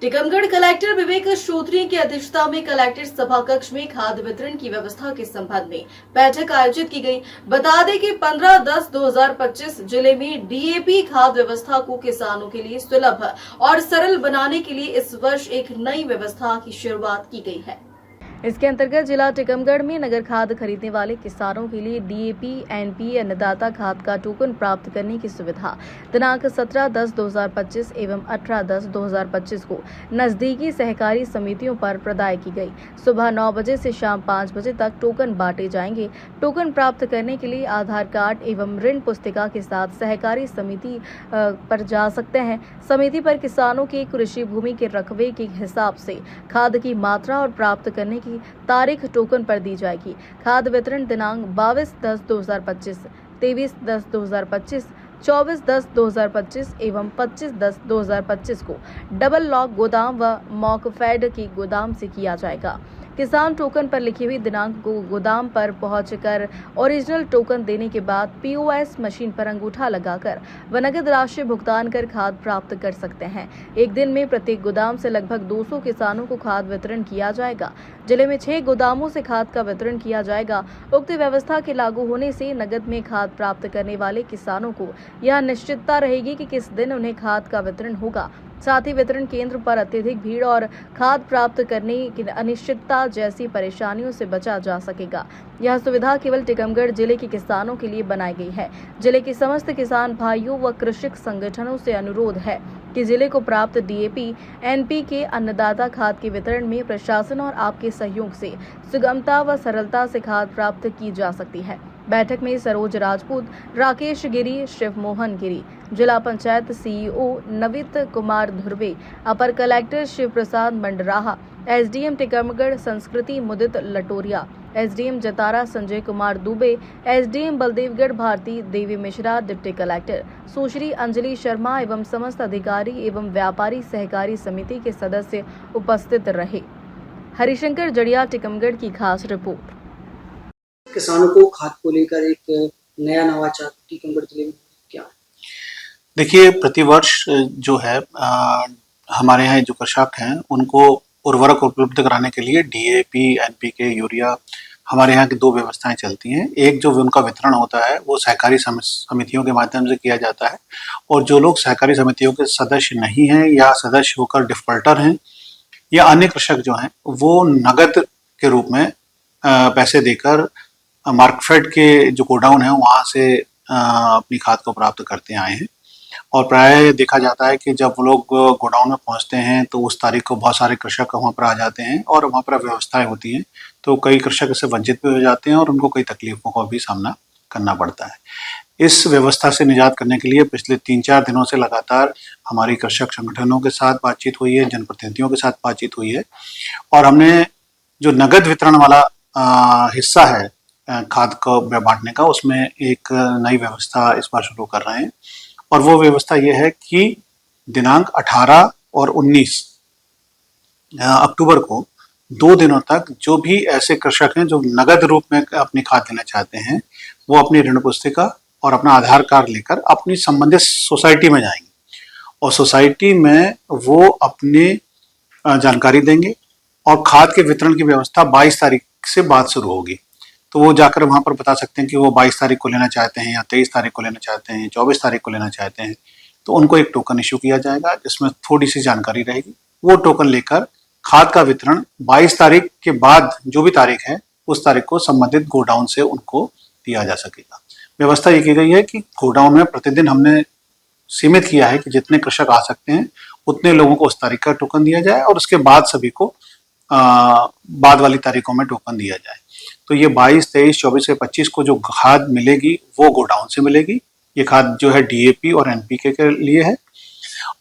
Tikamgarh collector विवेक श्रोत्रिय की अध्यक्षता में कलेक्टर सभा कक्ष में खाद्य वितरण की व्यवस्था के संबंध में बैठक आयोजित की गई। बता दें कि 15/10/2025 जिले में डीएपी खाद्य व्यवस्था को किसानों के लिए सुलभ और सरल बनाने के लिए इस वर्ष एक नई व्यवस्था की शुरुआत की गई है। इसके अंतर्गत जिला टीकमगढ़ में नगर खाद खरीदने वाले किसानों के लिए डीएपी, एनपी अन्नदाता खाद का टोकन प्राप्त करने की सुविधा दिनांक 17/10/2025 एवं 18/10/2025 को नजदीकी सहकारी समितियों पर प्रदाय की गई। सुबह 9 बजे से शाम 5 बजे तक टोकन बांटे जाएंगे। टोकन प्राप्त करने के लिए आधार कार्ड एवं ऋण पुस्तिका के साथ सहकारी समिति पर जा सकते हैं। समिति पर किसानों की कृषि भूमि के रकबे के हिसाब से खाद की मात्रा और प्राप्त करने की तारीख टोकन पर दी जाएगी। खाद वितरण दिनांक 22/10/2025, 23/10/2025, 24/10/2025 एवं 25/10/2025 को डबल लॉक गोदाम व मॉकफेड की गोदाम से किया जाएगा। किसान टोकन पर लिखी हुई दिनांक को गोदाम पर पहुंचकर ओरिजिनल टोकन देने के बाद पीओएस मशीन पर अंगूठा लगाकर व नगद राशि भुगतान कर खाद प्राप्त कर सकते हैं। एक दिन में प्रत्येक गोदाम से लगभग 200 किसानों को खाद वितरण किया जाएगा। जिले में 6 गोदामों से खाद का वितरण किया जाएगा। उक्त व्यवस्था के लागू होने से नगद में खाद प्राप्त करने वाले किसानों को यह निश्चितता रहेगी कि किस दिन उन्हें खाद का वितरण होगा। साथ ही वितरण केंद्र पर अत्यधिक भीड़ और खाद प्राप्त करने की अनिश्चितता जैसी परेशानियों से बचा जा सकेगा। यह सुविधा केवल टीकमगढ़ जिले के किसानों के लिए बनाई गई है। जिले के समस्त किसान भाइयों व कृषक संगठनों से अनुरोध है कि जिले को प्राप्त डीएपी, एनपीके अन्नदाता खाद के वितरण में प्रशासन और आपके सहयोग से सुगमता व सरलता से खाद प्राप्त की जा सकती है। बैठक में सरोज राजपूत, राकेश गिरी, शिव मोहन गिरी, जिला पंचायत सीईओ नवित कुमार धुर्वे, अपर कलेक्टर शिव प्रसाद मंडराहा, एसडीएम टीकमगढ़ संस्कृति मुदित लटोरिया, एसडीएम जतारा संजय कुमार दुबे, एसडीएम बलदेवगढ़ भारती देवी मिश्रा, डिप्टी कलेक्टर सुश्री अंजलि शर्मा एवं समस्त अधिकारी एवं व्यापारी सहकारी समिति के सदस्य उपस्थित रहे। हरिशंकर जड़िया, टीकमगढ़ की खास रिपोर्ट। किसानों को खाद को लेकर एक नया नवाचार टीकमगढ़ जिले में क्या है? देखिए, प्रतिवर्ष जो है हमारे यहाँ जो कृषक हैं उनको उर्वरक उपलब्ध कराने के लिए डीएपी, एनपीके, यूरिया हमारे यहाँ की 2 व्यवस्थाएं चलती हैं। एक जो उनका वितरण होता है वो सहकारी समितियों के माध्यम से किया जाता है, और जो लोग सहकारी समितियों के सदस्य नहीं हैं या सदस्य होकर डिफॉल्टर हैं या अन्य कृषक जो हैं वो नगद के रूप में पैसे देकर मार्कफेड के जो गोडाउन है वहाँ से अपनी खाद को प्राप्त करते आए हैं। और प्राय देखा जाता है कि जब वो लोग गोडाउन में पहुँचते हैं तो उस तारीख को बहुत सारे कृषक वहाँ पर आ जाते हैं और वहाँ पर व्यवस्थाएं होती हैं, तो कई कृषक इससे वंचित भी हो जाते हैं और उनको कई तकलीफों का भी सामना करना पड़ता है। इस व्यवस्था से निजात करने के लिए पिछले 3-4 दिनों से लगातार हमारी कृषक संगठनों के साथ बातचीत हुई है, जनप्रतिनिधियों के साथ बातचीत हुई है, और हमने जो नगद वितरण वाला हिस्सा है खाद को बांटने का, उसमें एक नई व्यवस्था इस बार शुरू कर रहे हैं। और वो व्यवस्था ये है कि दिनांक 18 और 19 अक्टूबर को 2 दिनों तक जो भी ऐसे कृषक हैं जो नगद रूप में अपनी खाद देना चाहते हैं वो अपनी ऋण पुस्तिका और अपना आधार कार्ड लेकर अपनी संबंधित सोसाइटी में जाएंगे और सोसाइटी में वो अपनी जानकारी देंगे और खाद के वितरण की व्यवस्था 22 तारीख से बाद शुरू होगी। तो वो जाकर वहाँ पर बता सकते हैं कि वो 22 तारीख को लेना चाहते हैं या 23 तारीख को लेना चाहते हैं, 24 तारीख को लेना चाहते हैं। तो उनको एक टोकन इशू किया जाएगा जिसमें थोड़ी सी जानकारी रहेगी। वो टोकन लेकर खाद का वितरण 22 तारीख के बाद जो भी तारीख है उस तारीख को संबंधित गोडाउन से उनको दिया जा सकेगा। व्यवस्था ये की गई है कि गोडाउन में प्रतिदिन हमने सीमित किया है कि जितने कृषक आ सकते हैं उतने लोगों को उस तारीख का टोकन दिया जाए और उसके बाद सभी को बाद वाली तारीखों में टोकन दिया जाए। तो ये 22, 23, 24 से 25 को जो खाद मिलेगी वो गोडाउन से मिलेगी। ये खाद जो है डीएपी और एनपीके के लिए है,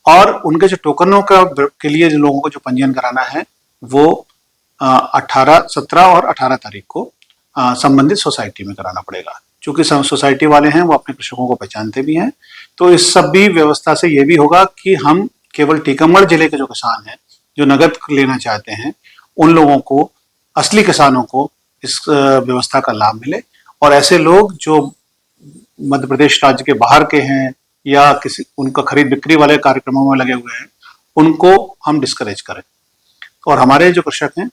और उनके जो टोकनों के लिए जो लोगों को जो पंजीयन कराना है वो 17 और 18 तारीख को संबंधित सोसाइटी में कराना पड़ेगा। चूंकि सोसाइटी वाले हैं वो अपने कृषकों को पहचानते भी हैं, तो इस सब भी व्यवस्था से ये भी होगा कि हम केवल टीकमगढ़ जिले के जो किसान हैं जो नगद लेना चाहते हैं उन लोगों को, असली किसानों को इस व्यवस्था का लाभ मिले, और ऐसे लोग जो मध्य प्रदेश राज्य के बाहर के हैं या किसी उनका खरीद बिक्री वाले कार्यक्रमों में लगे हुए हैं उनको हम डिस्करेज करें। और हमारे जो कृषक हैं,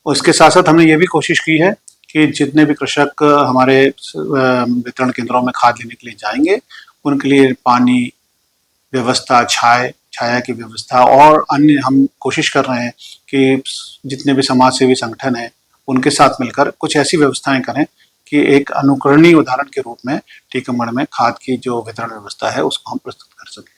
उसके साथ साथ हमने ये भी कोशिश की है कि जितने भी कृषक हमारे वितरण केंद्रों में खाद लेने के लिए जाएंगे, उनके लिए पानी व्यवस्था, छाया की व्यवस्था और अन्य हम कोशिश कर रहे हैं कि जितने भी समाज सेवी संगठन हैं, उनके साथ मिलकर कुछ ऐसी व्यवस्थाएं करें कि एक अनुकरणीय उदाहरण के रूप में टीकमगढ़ में खाद की जो वितरण व्यवस्था है उसको हम प्रस्तुत कर सकें।